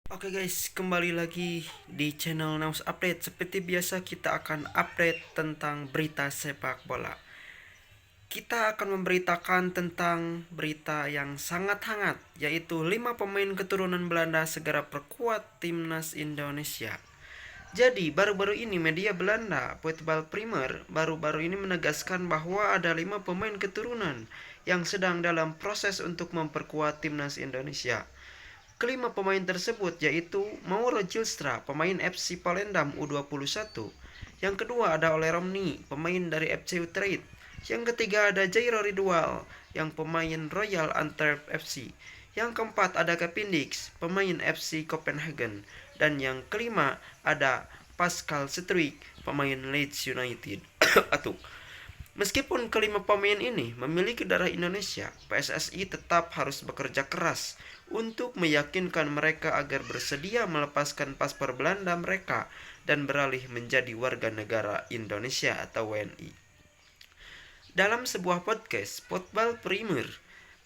Oke guys, kembali lagi di channel Naus Update. Seperti biasa kita akan update tentang berita sepak bola. Kita akan memberitakan tentang berita yang sangat hangat, yaitu 5 pemain keturunan Belanda segera perkuat timnas Indonesia. Jadi, baru-baru ini media Belanda, Voetbal Primer, baru-baru ini menegaskan bahwa ada 5 pemain keturunan yang sedang dalam proses untuk memperkuat timnas Indonesia. Kelima pemain tersebut yaitu Mauro Gilstra, pemain FC Volendam U21. Yang kedua ada Ole Romni, pemain dari FC Utrecht. Yang ketiga ada Jairo Ridwal, yang pemain Royal Antwerp FC. Yang keempat ada Kevin Dix, pemain FC Copenhagen. Dan yang kelima ada Pascal Struijk, pemain Leeds United. Atau Meskipun kelima pemain ini memiliki darah Indonesia, PSSI tetap harus bekerja keras untuk meyakinkan mereka agar bersedia melepaskan paspor Belanda mereka dan beralih menjadi warga negara Indonesia atau WNI. Dalam sebuah podcast, Football Premier,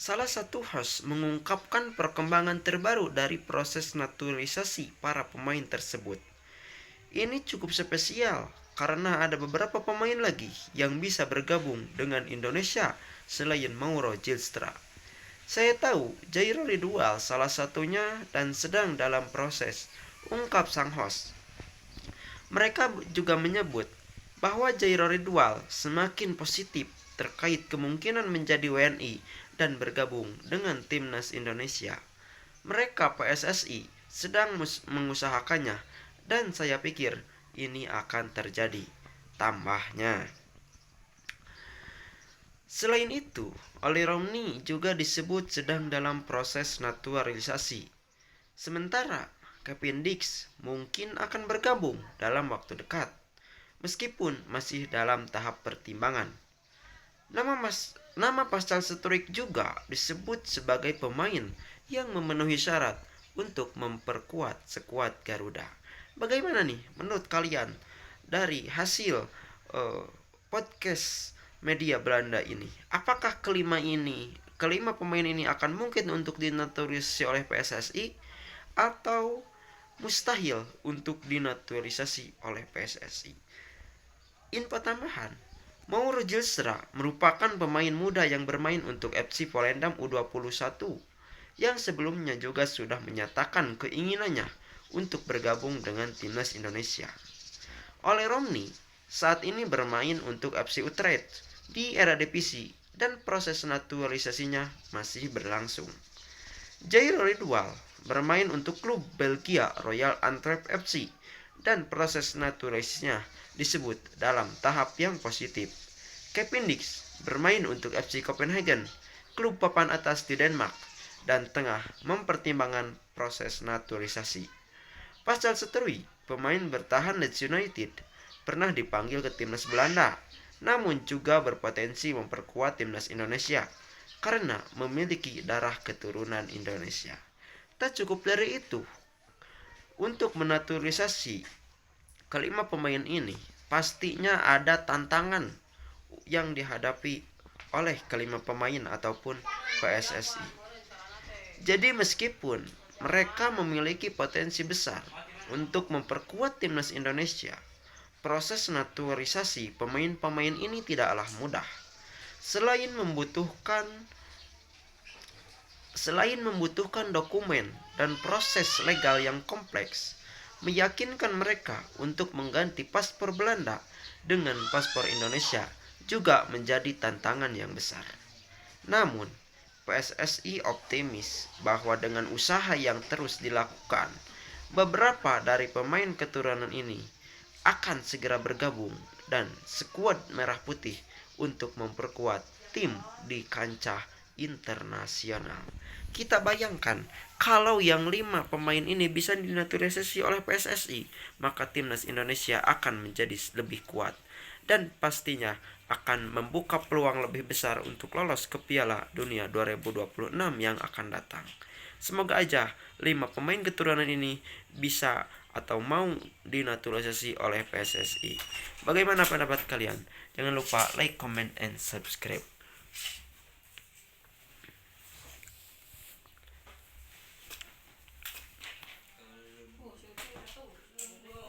salah satu host mengungkapkan perkembangan terbaru dari proses naturalisasi para pemain tersebut. Ini cukup spesial karena ada beberapa pemain lagi yang bisa bergabung dengan Indonesia selain Mauro Gilstra. Saya tahu Jairo Ridwal salah satunya dan sedang dalam proses, ungkap sang host. Mereka juga menyebut bahwa Jairo Ridwal semakin positif terkait kemungkinan menjadi WNI dan bergabung dengan timnas Indonesia. Mereka PSSI sedang mengusahakannya dan saya pikir ini akan terjadi, tambahnya. Selain itu, Ole Romni juga disebut sedang dalam proses naturalisasi. Sementara Kevin Dix mungkin akan bergabung dalam waktu dekat, meskipun masih dalam tahap pertimbangan. Nama Pascal Struijk juga disebut sebagai pemain yang memenuhi syarat untuk memperkuat skuad Garuda. Bagaimana nih menurut kalian dari hasil podcast media Belanda ini? Apakah kelima pemain ini akan mungkin untuk dinaturalisasi oleh PSSI atau mustahil untuk dinaturalisasi oleh PSSI? Info tambahan, Mauro Gilstra merupakan pemain muda yang bermain untuk FC Volendam U21 yang sebelumnya juga sudah menyatakan keinginannya untuk bergabung dengan timnas Indonesia. Ole Romni saat ini bermain untuk FC Utrecht di Eredivisie dan proses naturalisasinya masih berlangsung. Jairo Ridwal bermain untuk klub Belgia Royal Antwerp FC dan proses naturalisasinya disebut dalam tahap yang positif. Kevin Dix bermain untuk FC Copenhagen, klub papan atas di Denmark, dan tengah mempertimbangkan proses naturalisasi. Pascal Struijk, pemain bertahan Leeds United, pernah dipanggil ke timnas Belanda, namun juga berpotensi memperkuat timnas Indonesia karena memiliki darah keturunan Indonesia. Tak cukup dari itu, untuk menaturalisasi kelima pemain ini, pastinya ada tantangan yang dihadapi oleh kelima pemain ataupun PSSI. Jadi meskipun mereka memiliki potensi besar untuk memperkuat timnas Indonesia, proses naturalisasi pemain-pemain ini tidaklah mudah. Selain membutuhkan Selain membutuhkan dokumen dan proses legal yang kompleks, meyakinkan mereka untuk mengganti paspor Belanda dengan paspor Indonesia juga menjadi tantangan yang besar. Namun, PSSI optimis bahwa dengan usaha yang terus dilakukan, beberapa dari pemain keturunan ini akan segera bergabung dan skuad merah putih untuk memperkuat tim di kancah internasional. Kita bayangkan kalau yang 5 pemain ini bisa dinaturalisasi oleh PSSI, maka timnas Indonesia akan menjadi lebih kuat dan pastinya akan membuka peluang lebih besar untuk lolos ke Piala Dunia 2026 yang akan datang. Semoga aja 5 pemain keturunan ini bisa atau mau dinaturalisasi oleh PSSI. Bagaimana pendapat kalian? Jangan lupa like, comment, and subscribe.